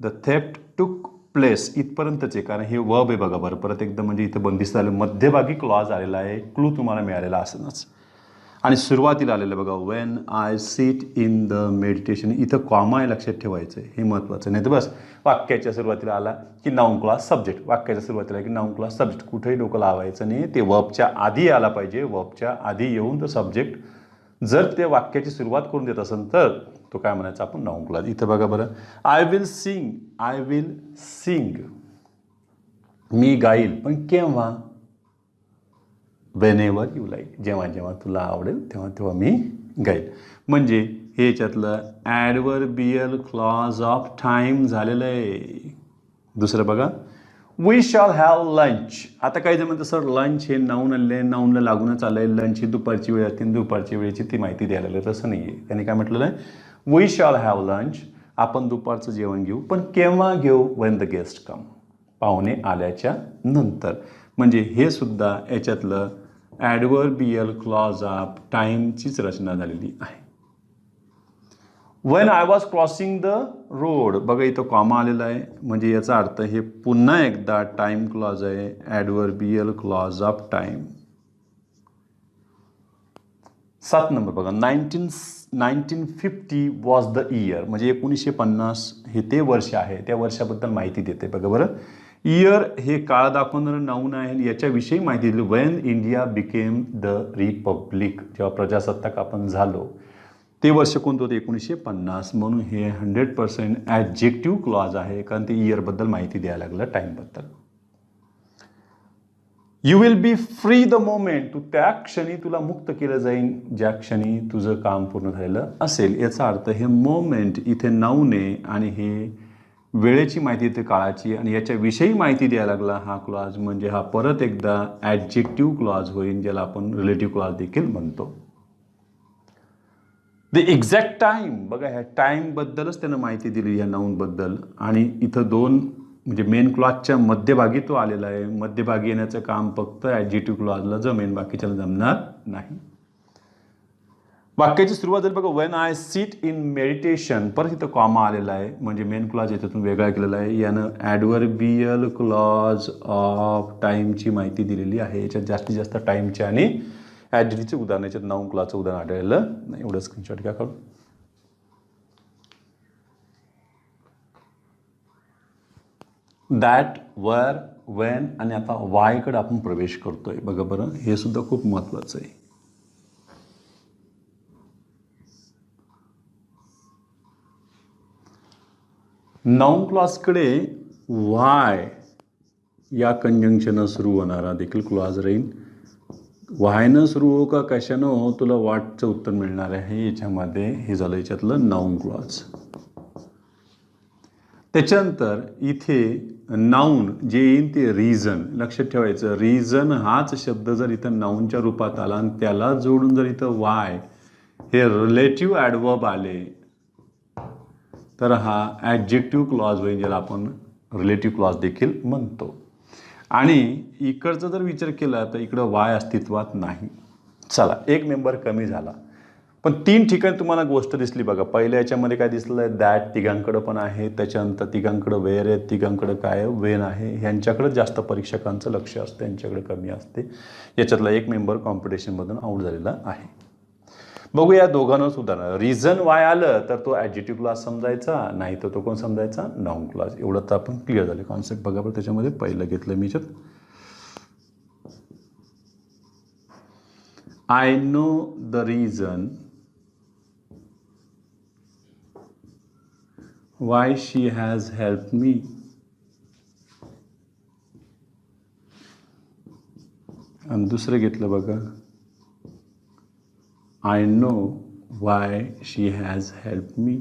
Speaker 1: the theft took place. इथपर्यंतच आहे, कारण हे verb आहे बघा. बरं, परत एकदा म्हणजे इथं बंदिस्त झालं. मध्यभागी क्लॉज आलेला आहे. क्लू तुम्हाला मिळालेला असणंच. आणि सुरुवातीला आलेलं बघा, when I sit in the meditation. इथं कॉमा आहे, लक्षात ठेवायचं आहे, हे महत्त्वाचं. नाही तर बस वाक्याच्या सुरुवातीला आला की नाउन क्लॉज सब्जेक्ट, वाक्याच्या सुरुवातीला की नाउन क्लॉज सब्जेक्ट, कुठेही डोकं लावायचं नाही. ते वर्बच्या आधी आला पाहिजे. वर्बच्या आधी येऊन तो सब्जेक्ट जर ते वाक्याची सुरुवात करून देत असेल तर तो काय म्हणायचा आपण, नाउन क्लॉज. इथं बघा बरं, आय विल सिंग, मी गाईल, पण केव्हा. वेन एव्हर यू लाईक, जेव्हा तुला आवडेल तेव्हा मी गाईल. म्हणजे हे याच्यातलं ॲडव्हर्बियल क्लॉज ऑफ टाईम झालेलं आहे. दुसरं बघा, वी शॅल हॅव लंच. आता काही जण म्हणतं सर लंच हे नाऊन आले, नाऊनला लागूनच आलं आहे. लंच ही दुपारची वेळ असते, दुपारची वेळेची ती माहिती द्यायला लागली. तसं नाही आहे. त्यांनी काय म्हटलेलं आहे, वी शॅल हॅव लंच, आपण दुपारचं जेवण घेऊ, पण केव्हा घेऊ. वेन द गेस्ट कम, पाहुणे आल्याच्या नंतर. म्हणजे हे सुद्धा याच्यातलं ॲडव्हर्बियल क्लॉज ऑफ टाईमचीच रचना झालेली आहे. When I was crossing the road. बघा, इथं कॉमा आलेला आहे, म्हणजे याचा अर्थ हे पुन्हा एकदा टाईम क्लॉज आहे, ॲडव्हर्बियल क्लॉज ऑफ टाईम. 7 नंबर बघा, 1950 वॉज द इयर, म्हणजे 1950 हे ते वर्ष आहे. त्या वर्षाबद्दल माहिती देते. बघा बरं, इयर हे काळ दाखवणारं नाऊन आहे. याच्याविषयी माहिती दिली. Wien India became the Republic, जेव्हा प्रजासत्ताक आपण झालो, ते वर्ष कोणतं होतं, 1950. म्हणून हे 100% ॲडजेक्टिव्ह क्लॉज आहे, कारण ते इयरबद्दल माहिती द्यायला लागलं, टाईमबद्दल. You will be free the moment, तू त्या क्षणी तुला मुक्त केलं जाईल ज्या क्षणी तुझं काम पूर्ण झालेलं असेल. याचा अर्थ हे मोमेंट इथे नाऊन आहे आणि हे वेळेची माहिती येते, काळाची, आणि याच्याविषयी माहिती द्यायला लागला हा क्लॉज, म्हणजे हा परत एकदा ॲडजेक्टिव्ह क्लॉज होईल, ज्याला आपण रिलेटिव्ह क्लॉज देखील म्हणतो. द एक्झॅक्ट टाईम, बघा ह्या टाईमबद्दलच त्यानं माहिती दिली ह्या नाऊनबद्दल. आणि इथं 2 म्हणजे मेन क्लॉजच्या मध्यभागी तो आलेला आहे. मध्यभागी येण्याचं काम फक्त ॲडजेक्टिव्ह क्लॉजला जमेन, बाकीच्याला जमणार नाही. वाक्याची सुरुवात झाली बघा, when I sit in meditation, परत इथं कॉमा आलेला आहे, म्हणजे मेन क्लॉज याच्यातून वेगळा केलेला आहे. यानं ॲडव्हर्बियल क्लॉज ऑफ टाईमची माहिती दिलेली आहे. याच्यात जास्तीत जास्त टाईमचे आणि ॲडजेक्टिव्हचे उदाहरण, याच्यात नाऊन क्लॉजचं उदाहरण आढळलं नाही. एवढं स्क्रीनशॉट घ्या काढून. दॅट, वर, वेन आणि आता वायकडे आपण प्रवेश करतोय. बघा बरं, हे सुद्धा खूप महत्त्वाचं आहे. नाउन क्लॉजकडे वाय या कंजंक्शननं सुरू होणारा देखील क्लॉज राहील. वायनं सुरू हो का कशानं हो, तुला वाटचं उत्तर मिळणार आहे. याच्यामध्ये हे झालं याच्यातलं नाउन क्लॉज. त्याच्यानंतर इथे नाऊन जे येईल ते रिझन. लक्षात ठेवायचं, रिझन हाच शब्द जर इथं नाऊनच्या रूपात आला आणि त्याला जोडून जर इथं वाय हे रिलेटिव्ह ॲडवर्ब आले तर हा ॲडजेक्टिव्ह क्लॉज होईल, ज्याला आपण रिलेटिव्ह क्लॉज देखील म्हणतो. आणि इकडचा जर विचार केला तर इकडं वाय अस्तित्वात नाही. चला, एक मेंबर कमी झाला. पण 3 ठिकाणी तुम्हाला गोष्ट दिसली बघा. पहिल्या याच्यामध्ये काय दिसलं आहे, दॅट तिघांकडं पण आहे. त्याच्यानंतर तिघांकडं वेअर आहे, तिघांकडं काय वेन आहे. ह्यांच्याकडं जास्त परीक्षकांचं लक्ष असतं, यांच्याकडे कमी असते. याच्यातला एक मेंबर कॉम्पिटिशनमधून आऊट झालेला आहे. बघूया दोघांनाच उदाहरण. रिझन वाय आलं तर तो ॲडजेक्टिव्ह क्लॉज समजायचा, नाही तर तो कोण समजायचा, नाउन क्लॉज. एवढं तर आपण क्लिअर झाले कॉन्सेप्ट. बघा बरं, त्याच्यामध्ये पहिलं घेतलं मी याच्यात, I know the reason why she has helped me. आणि दुसरं घेतलं बघा, I know why she has helped me.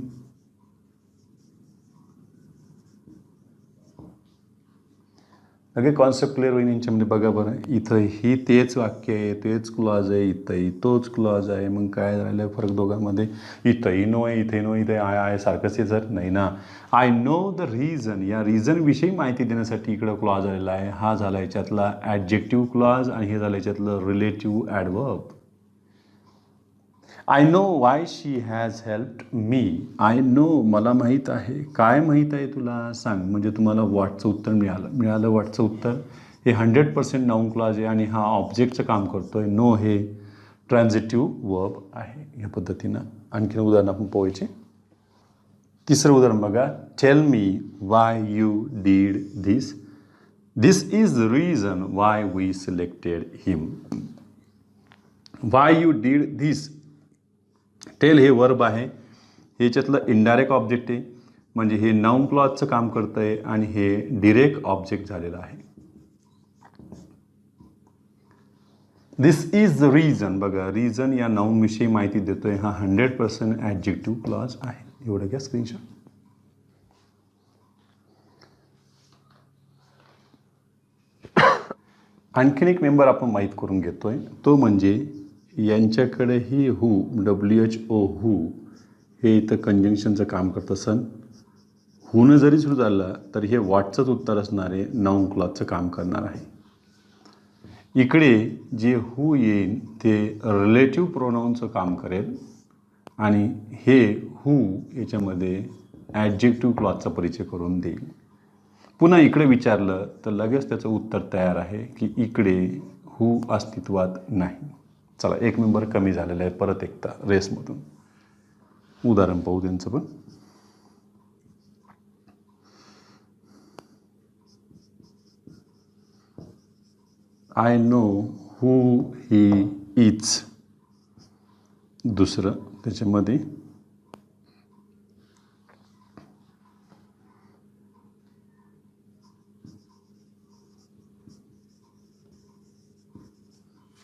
Speaker 1: अगे कॉन्सेप्ट क्लिअर होईल यांच्यामध्ये. बघा बरं, इथं ही तेच वाक्य आहे, तेच क्लॉज आहे, इथंही तोच क्लॉज आहे. मग काय झालं फरक दोघांमध्ये? इथंही नो आहे, इथे नो, इथे आहे सारखंच आहे. जर नाही ना, आय नो द रिझन, या रिझनविषयी माहिती देण्यासाठी इकडं क्लॉज आलेला आहे. हा झाला याच्यातला ॲडजेक्टिव्ह क्लॉज आणि हे झालं याच्यातलं relative adverb. I know why she has helped me. I know, मला माहीत आहे. काय माहीत आहे तुला सांग, म्हणजे तुम्हाला व्हॉटचं उत्तर मिळालं. व्हॉटचं उत्तर हे 100% नाउन क्लॉज आहे आणि हा ऑब्जेक्टचं काम करतो आहे. नो हे ट्रान्झिटिव्ह वर्ब आहे. या पद्धतीनं आणखीन उदाहरण आपण पोहायचे. तिसरं उदाहरण बघा, tell me why you did this. This is the reason why we selected him. Why you did this. Tell हे वर्ब आहे, ह्याच्यातलं इनडायरेक्ट ऑब्जेक्ट आहे, म्हणजे हे नाउन क्लॉजचं काम करतं आहे आणि हे डिरेक्ट ऑब्जेक्ट झालेलं आहे. दिस इज द रिझन. बघा, रिझन या नाउनविषयी माहिती देतोय. हा 100% ॲडजेक्टिव्ह क्लॉज आहे. एवढं घ्या स्क्रीनशॉट. आणखीन एक मेंबर आपण माहीत करून घेतोय, तो म्हणजे यांच्याकडे ही हू, WHO हू हे इथं कंजंक्शनचं काम करतं. सन हूनं जरी सुरू झालं तर हे व्हॉटचंच उत्तर असणारे नाउन क्लॉजचं काम करणार आहे. इकडे जे हू येईल ते रिलेटिव्ह प्रोनाऊनचं काम करेल आणि हे हू याच्यामध्ये ॲडजेक्टिव्ह क्लॉजचा परिचय करून देईल. पुन्हा इकडे विचारलं तर लगेच त्याचं उत्तर तयार आहे की इकडे हू अस्तित्वात नाही. चला, एक मेंबर कमी झालेला आहे परत एकदा रेसमधून. उदाहरण पाहू त्यांचं पण. I know who he is. दुसरं त्याच्यामध्ये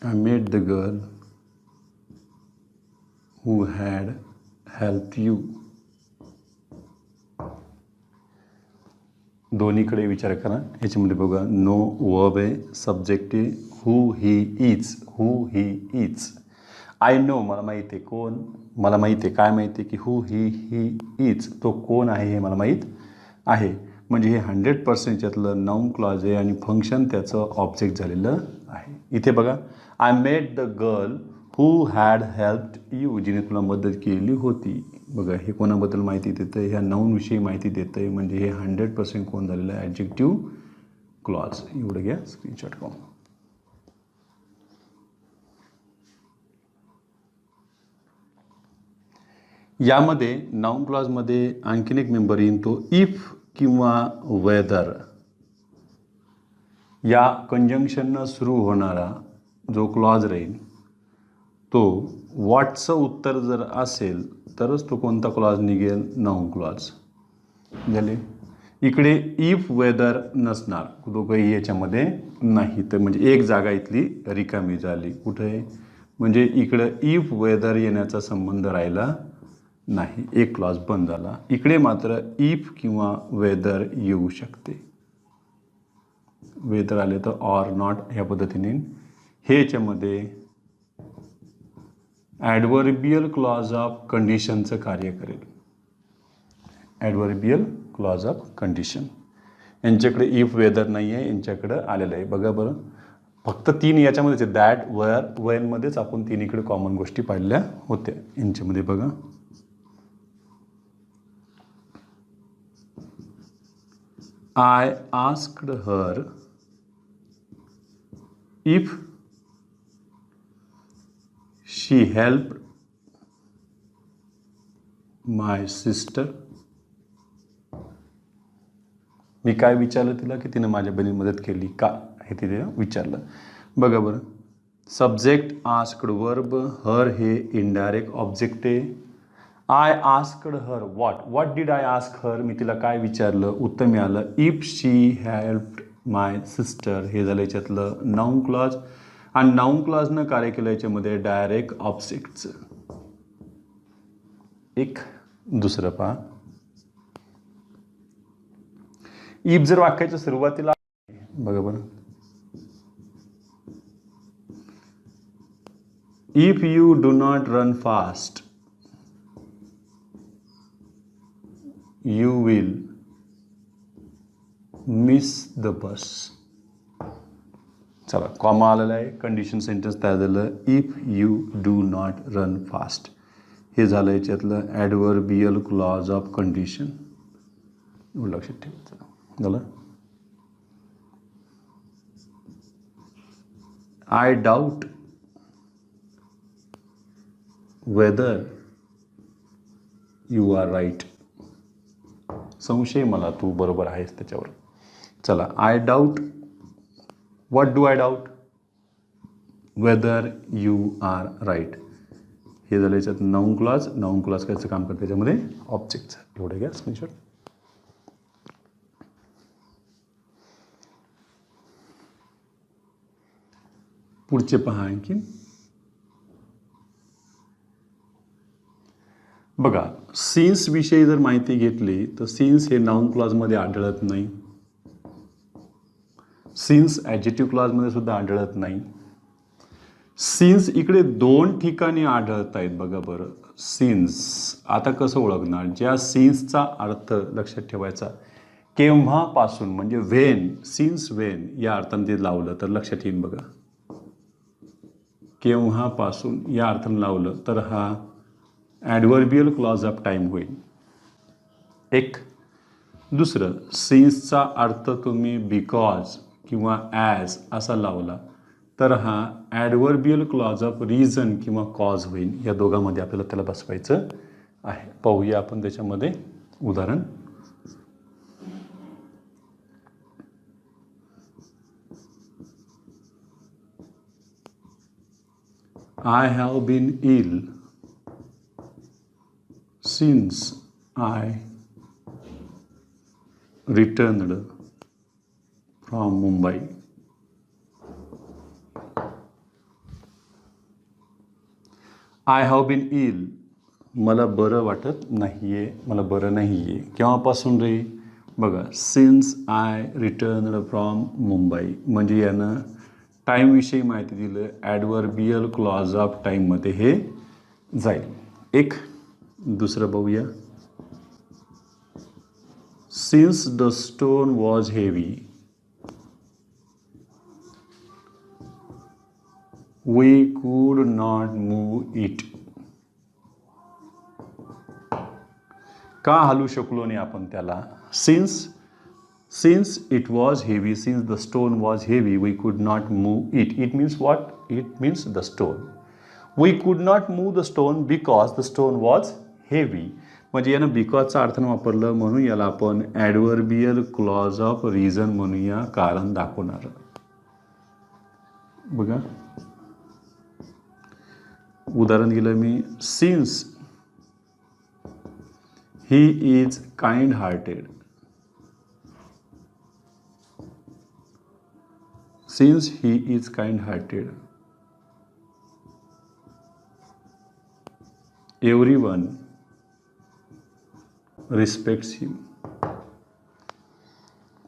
Speaker 1: I met the girl who had helped you. दोन्हीकडे विचार करा. ह्याच्यामध्ये बघा, नो वर्ब आहे, सब्जेक्ट आहे, who he is. Who he is. I know, मला माहिती आहे. कोण? मला माहिती आहे. काय माहिती आहे की हू ही इज, तो कोण आहे हे मला माहीत आहे. म्हणजे हे 100% यातलं नाउन क्लॉज आहे आणि फंक्शन त्याचं ऑब्जेक्ट झालेलं आहे. इथे बघा, I met the girl who had helped you, जिने तुला मदत केली होती. बघा, हे कोणाबद्दल माहिती देतं आहे? ह्या नाउनविषयी माहिती देतं आहे. म्हणजे हे 100% कोण झालेलं आहे? Adjective clause. एवढं घ्या स्क्रीनशॉट करून. यामध्ये नाउन क्लॉजमध्ये आणखीन एक मेंबर येईल, तो इफ किंवा वेदर. या कंजंक्शननं सुरू होणारा जो क्लॉज राहील तो व्हॉटचं उत्तर जर असेल तरच तो कोणता क्लॉज निघेल, नाऊन क्लॉज झाले. इकडे इफ वेदर नसणार, दोघंही याच्यामध्ये नाही, तर म्हणजे एक जागा इथली रिकामी झाली. कुठे म्हणजे इकडं इफ वेदर येण्याचा संबंध राहिला नाही, एक क्लॉज बंद झाला. इकडे मात्र इफ किंवा वेदर येऊ शकते. वेदर आले तर ऑर नॉट ह्या पद्धतीने हे याच्यामध्ये ॲडव्हर्बियल क्लॉज ऑफ कंडिशनचं कार्य करेल. ॲडव्हर्बियल क्लॉज ऑफ कंडिशन यांच्याकडे इफ वेदर नाही आहे, यांच्याकडं आलेलं आहे. बघा बरं, फक्त 3 याच्यामध्येच आहे. दॅट, वेअर, वेनमध्येच आपण 3 इकडे कॉमन गोष्टी पाहिल्या होत्या. यांच्यामध्ये बघा, I asked her if she helped my sister. मी काय विचारलं तिला की तिने माझ्या बहिणीला मदत केली का, हे तिने विचारलं. बघा बरं, सब्जेक्ट आस्क्ड, वर्ब हर हे इनडायरेक्ट ऑब्जेक्ट आहे. I asked her what did I ask her, मी तिला काय विचारलं, उत्तर मिळालं if she helped my sister. हे झालं याच्यातलं नाऊन क्लॉज. आणि नाऊन क्लॉजनं कार्य केलं याच्यामध्ये डायरेक्ट ऑब्जेक्टचं. एक दुसरं पहा, इफ जर वाक्याच्या सुरुवातीला, बघा बरं, if you do not run fast you will miss the bus. चला, कॉमा आलेला आहे, कंडिशन सेंटेन्स तयार झालं. If you do not run fast हे झालं याच्यातलं ॲडव्हर्बियल क्लॉज ऑफ कंडिशन. लक्षात ठेवायचं झालं. I doubt whether you are right. संशय मला तू बरोबर आहेस त्याच्यावर. चला, I doubt, what do I doubt, whether you are right. हे झालं याच्यात नाऊन क्लॉज. नाऊन क्लॉज कायचं काम करतं त्याच्यामध्ये, ऑब्जेक्टचं. एवढं घ्या स्क्रीनशॉट. पुढचे पहा आणखी. बघा, सिन्स विषयी जर माहिती घेतली तर सिन्स हे नाऊन क्लॉजमध्ये आढळत नाही. सिन्स ॲडजेक्टिव्ह क्लॉजमध्ये सुद्धा आढळत नाही. सिन्स इकडे 2 ठिकाणी आढळत आहेत. बघा बरं, सिन्स आता कसं ओळखणार, ज्या सिन्सचा अर्थ लक्षात ठेवायचा केव्हापासून, म्हणजे व्हेन, सिन्स व्हेन या अर्थाने ते लावलं तर लक्षात येईल. बघा, केव्हापासून या अर्थाने लावलं तर हा ॲडव्हर्बियल क्लॉज ऑफ टाईम होईल. एक. दुसरं, सिन्सचा अर्थ तुम्ही बिकॉज किंवा ॲज असा लावला तर हा ॲडव्हर्बियल क्लॉज ऑफ रिझन किंवा कॉज होईल. या दोघांमध्ये आपल्याला त्याला बसवायचं आहे. पाहूया आपण त्याच्यामध्ये उदाहरण. I have been ill since I returned from Mumbai. I have been ill. मला बरं वाटत नाहीये, मला बरं नाहीये. केव्हापासून रे? बघा, since I returned from Mumbai, म्हणजे यानं टाईमविषयी माहिती दिलं. ॲडव्हर्बियल क्लॉज ऑफ टाईममध्ये हे जाईल. एक. दुसरं बघूया. Since the stone was heavy we could not move it. का हलू शकलो नाही आपण त्याला? Since it was heavy, since the stone was heavy, we could not move it. It means what? It means the stone. We could not move the stone because the stone was heavy. म्हणजे यानं बिकॉजचा अर्थानं वापरलं म्हणून याला आपण ॲडव्हर्बियल clause of reason म्हणूया, कारण दाखवणार. बघा उदाहरण दिलं मी, since he is kind hearted. Since he is kind hearted, everyone respects him.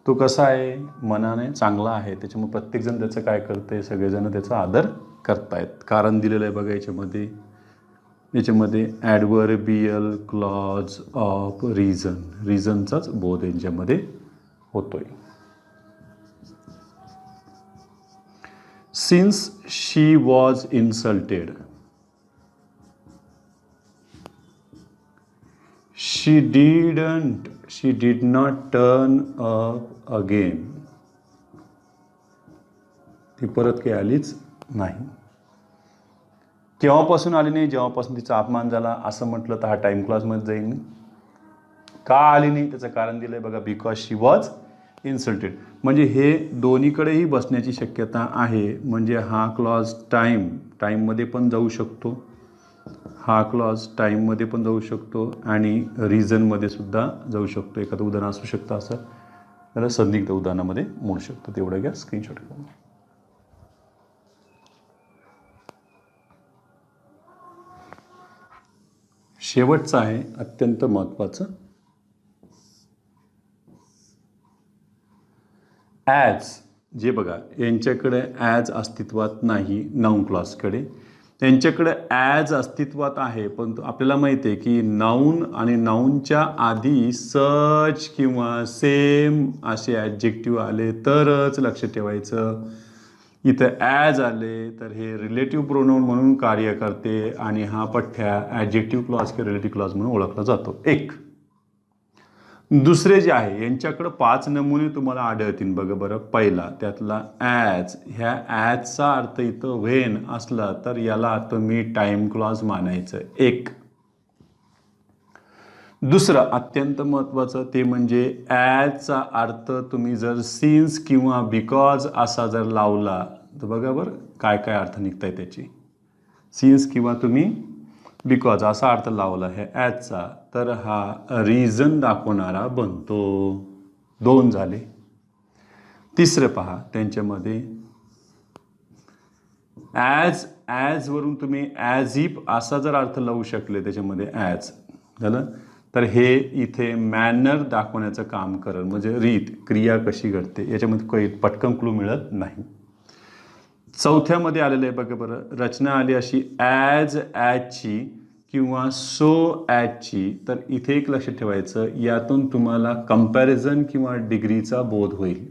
Speaker 1: तो कसा आहे, मनाने चांगला आहे, त्याच्यामुळे प्रत्येकजण त्याचं काय करते, सगळेजण त्याचा आदर करतायत. कारण दिलेलं आहे बघा याच्यामध्ये ॲडव्हर्बियल क्लॉज ऑफ रिझन, रिझनचाच बोध यांच्यामध्ये होतोय. Since she was insulted, she did not turn up again. ती परत काही आलीच नाही. केव्हापासून आली नाही, जेव्हापासून तिचा अपमान झाला असं म्हटलं तर हा टाइम क्लॉजमध्ये जाईल. का आली नाही त्याचं कारण दिलंय बघा, बिकॉज शी वॉज इन्सल्टेड. म्हणजे हे दोन्हीकडेही बसण्याची शक्यता आहे. म्हणजे हा क्लॉज टाईममध्ये पण जाऊ शकतो, हा क्लॉज टाईममध्ये पण जाऊ शकतो आणि रिझनमध्ये सुद्धा जाऊ शकतो. एखादं उदाहरण असू शकतं असं, त्याला संदिग्ध उदाहरणामध्ये मोडू शकतो. तेवढं घ्या, स्क्रीनशॉट करून. शेवटचं आहे अत्यंत महत्त्वाचं, ॲज. जे बघा यांच्याकडे ॲज अस्तित्वात नाही, नाऊन क्लॉजकडे. त्यांच्याकडे ॲज अस्तित्वात आहे, पण आपल्याला माहिती आहे की नाऊन आणि नाऊनच्या आधी सच किंवा सेम असे ॲडजेक्टिव्ह आले तरच लक्ष ठेवायचं. इथं ॲज आले तर हे रिलेटिव्ह प्रोनाऊन म्हणून कार्य करते आणि हा पठ्ठ्या ॲडजेक्टिव्ह क्लॉज किंवा रिलेटिव्ह क्लॉज म्हणून ओळखला जातो. एक. दुसरे जे आहे यांच्याकडं 5 नमुने तुम्हाला आढळतील बघा बरं. पहिला त्यातला ॲज, ह्या ॲजचा अर्थ इथं व्हेन असला तर याला तुम्ही टाइम क्लॉज मानायचं. एक. दुसरं अत्यंत महत्त्वाचं ते म्हणजे ॲजचा अर्थ तुम्ही जर सिन्स किंवा बिकॉज असा जर लावला तर बघा बरं काय काय अर्थ निघताय त्याची. सिन्स किंवा तुम्ही बिकॉज असा अर्थ लावला आहे ॲजचा तर हा रिझन दाखवणारा बनतो. 2 झाले. तिसरं पहा त्यांच्यामध्ये ॲजवरून तुम्ही ॲज इफ असा जर अर्थ लावू शकले त्याच्यामध्ये ॲज झालं तर हे इथे मॅनर दाखवण्याचं काम करेल. म्हणजे रीत, क्रिया कशी घडते याच्यामध्ये काही पटकन क्लू मिळत नाही. चौथ्यामध्ये आलेलं आहे बघा बरं, रचना आली अशी ॲजची किंवा सो ॲजची. तर इथे एक लक्षात ठेवायचं, यातून तुम्हाला कंपॅरिझन किंवा डिग्रीचा बोध होईल.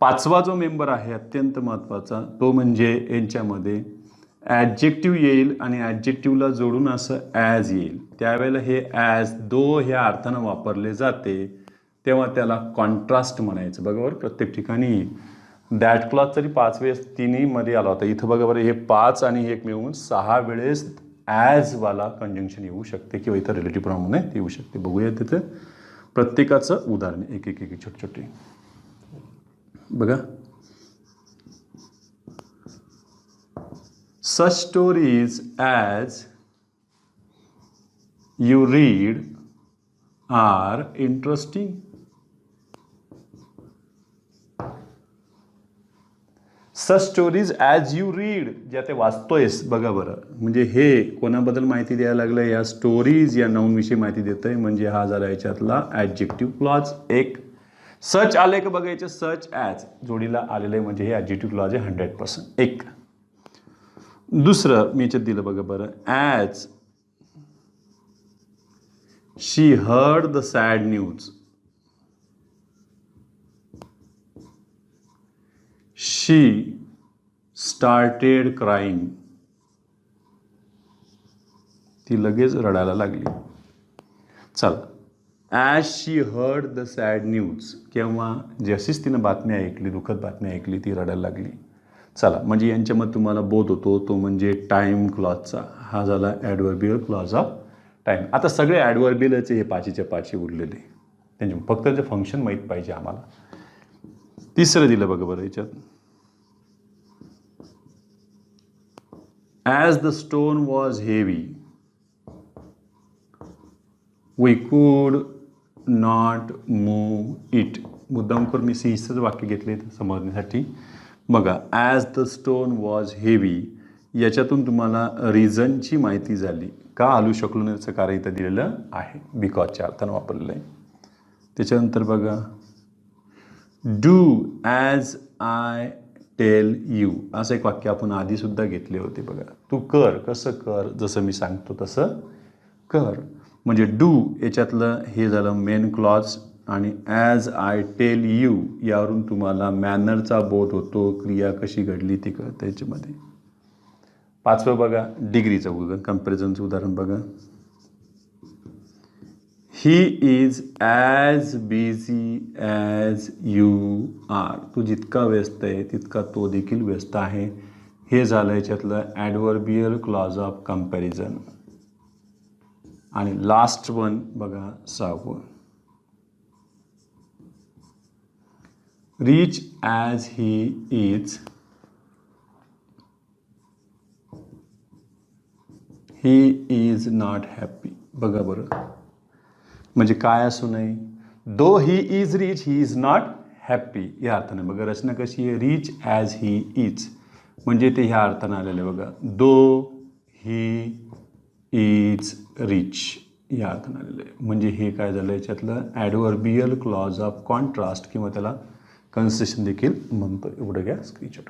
Speaker 1: 5वा जो मेंबर आहे अत्यंत महत्त्वाचा तो म्हणजे यांच्यामध्ये ॲडजेक्टिव्ह येईल आणि ॲडजेक्टिव्हला जोडून असं ॲज येईल. त्यावेळेला हे ॲज दो ह्या अर्थानं वापरले जाते तेव्हा त्याला कॉन्ट्रास्ट म्हणायचं. बघा बरं प्रत्येक ठिकाणी दॅट क्लॉज तरी 5 वेळेस तिन्ही मध्ये आला होता. इथं बघा बरं हे 5 आणि 1 मिळून 6 वेळेस ॲजवाला कंजंक्शन येऊ शकते किंवा इथं रिलेटिव्ह प्रमाणे येऊ शकते. बघूया तिथं प्रत्येकाचं उदाहरण एक एक एक छोटे छोटे बघा. Such stories as you read are interesting. Such stories as you read, ज्या ते वाचतोयस बघा बरं. म्हणजे हे कोणाबद्दल माहिती द्यायला लागलं, या स्टोरीज या नाऊनविषयी माहिती देत आहे. म्हणजे हा झाला याच्यातला ॲडजेक्टिव्ह क्लॉज. एक. सच आले का बघायचं, सच ॲज जोडीला आलेलं आहे म्हणजे हे ॲडजेक्टिव्ह क्लॉज आहे 100%. एक. दुसरं मी याच्यात दिलं बघा बरं, as she heard the sad news, she started crying, ती लगेच रडायला लागली. चला, as she heard the sad news किंवा जशीच तिनं बातमी ऐकली, दुःखद बातमी ऐकली, ती रडायला लागली. चला, म्हणजे यांच्यामध्ये तुम्हाला बोध होतो तो म्हणजे टाईम क्लॉजचा. हा झाला ॲडव्हर्बियल क्लॉज ऑफ टाईम. आता सगळे ॲडव्हर्बियलचे हे 5च्या 5 उरलेले, त्यांचे फक्त जे फंक्शन माहीत पाहिजे आम्हाला. तिसरं दिलं बघा बरं याच्यात, as the stone was heavy we could not move it. मुद्दाम करून मी सीचंच वाक्य घेतले समजण्यासाठी. बघा, as the stone was heavy, याच्यातून तुम्हाला रिझनची माहिती झाली, का हलू शकलो नाही याचं कारण इथं दिलेलं आहे, बिकॉजच्या अर्थानं वापरलेलं आहे. त्याच्यानंतर बघा, do as I tell you, असं एक वाक्य आपण आधीसुद्धा घेतले होते बघा. तू कर, कसं कर, जसं मी सांगतो तसं कर. म्हणजे डू याच्यातलं हे झालं मेन क्लॉज, आणि ॲज आय टेल यू यावरून तुम्हाला मॅनरचा बोध होतो, क्रिया कशी घडली ती कळतं याच्यामध्ये. पाचवं बघा, डिग्रीचं उदाहरण, कम्पॅरिझनचं उदाहरण बघा. He is as busy as you are. तू जितका व्यस्त आहे तितका तो देखील व्यस्त आहे. हे झालं याच्यातलं ॲडव्हर्बियल क्लॉज ऑफ कम्पॅरिझन. आणि लास्ट वन बघा, 6वं, rich as he is, he is not happy. बघा बरं, म्हणजे काय असू नये, though he is rich he is not happy या अर्थाने. बघा रचना कशी आहे, रिच ॲज ही इज म्हणजे ते ह्या अर्थानं आलेलं आहे बघा, दो ही इज रिच या अर्थानं आलेलं आहे. म्हणजे हे काय झालं याच्यातलं ॲडव्हर्बियल क्लॉज ऑफ कॉन्ट्रास्ट किंवा त्याला कन्सेशन देखील म्हणतो. एवढं घ्या स्क्रीनशॉट.